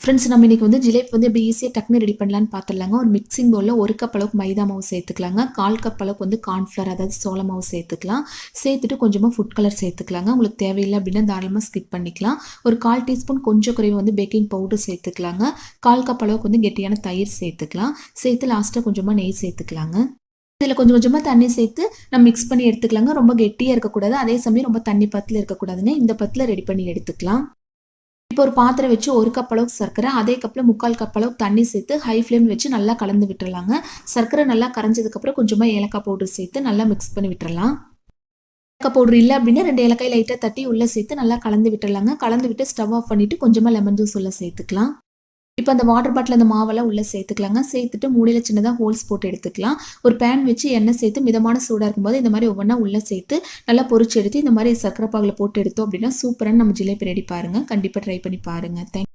Friends நம்ம இன்னைக்கு வந்து ஜிலேபி வந்து எப்படி ஈஸியாக டக்குனு ரெடி பண்ணலான்னு பார்த்துடலாங்க. ஒரு மிக்சிங் பவுலில் 1 கப் அளவுக்கு மைதா மாவு சேர்த்துக்கலாங்க. 1/4 கப் அளவுக்கு வந்து கார்ன்ஃப்ளவர் அதாவது சோள மாவு சேர்த்துக்கலாம். சேர்த்துட்டு கொஞ்சமாக ஃபுட் கலர் சேர்த்துக்கலாங்க. உங்களுக்கு தேவையில்லை அப்படின்னா தாராளமாக ஸ்கிப் பண்ணிக்கலாம். ஒரு 1/4 டீஸ்பூன் கொஞ்சம் குறைவு வந்து பேக்கிங் பவுடர் சேர்த்துக்கலாங்க. 1/4 கப் அளவுக்கு வந்து கெட்டியான தயிர் சேர்த்துக்கலாம். சேர்த்து லாஸ்ட்டாக கொஞ்சமாக நெய் சேர்த்துக்கலாங்க. இதில் கொஞ்சம் கொஞ்சமாக தண்ணி சேர்த்து நம்ம மிக்ஸ் பண்ணி எடுத்துக்கலாங்க. ரொம்ப கெட்டியாக இருக்கக்கூடாது, அதே சமயம் ரொம்ப தண்ணி பத்தில் இருக்கக்கூடாதுங்க. இந்த பத்தில் ரெடி பண்ணி எடுத்துக்கலாம். இப்போ ஒரு பாத்திரம் வச்சு 1 கப் அளவுக்கு சர்க்கரை, அதே கப்பில் 3/4 கப் அளவுக்கு தண்ணி சேர்த்து ஹை ஃப்ளேம் வச்சு நல்லா கலந்து விட்டுறலாங்க. சர்க்கரை நல்லா கரைஞ்சதுக்கப்புறம் கொஞ்சமாக ஏலக்காய் பவுடர் சேர்த்து நல்லா மிக்ஸ் பண்ணி விட்டுறலாம். ஏலக்காய் பவுடர் இல்லை அப்படின்னா 2 ஏலக்காய் லைட்டாக தட்டி உள்ளே சேர்த்து நல்லா கலந்து விட்டுறலாங்க. கலந்து விட்டு ஸ்டவ் ஆஃப் பண்ணிவிட்டு கொஞ்சமாக லெமன் ஜூஸ் உள்ளே சேர்த்துக்கலாம். இப்போ அந்த வாட்டர் பாட்டில் அந்த மாவெல்லாம் உள்ளே சேர்த்துக்கலாங்க. சேர்த்துட்டு மூடியில் சின்னதாக ஹோல்ஸ் போட்டு எடுத்துக்கலாம். ஒரு பேன் வச்சு எண்ணெய் சேர்த்து மிதமான சூடாக இருக்கும்போது இந்த மாதிரி ஒவ்வொன்றா உள்ளே சேர்த்து நல்லா பொரிச்சு எடுத்து இந்த மாதிரி சர்க்கரை பாகில் போட்டு எடுத்தோம் அப்படின்னா சூப்பரான நம்ம ஜிலேபி ரெடி பாருங்கள். கண்டிப்பாக ட்ரை பண்ணி பாருங்கள்.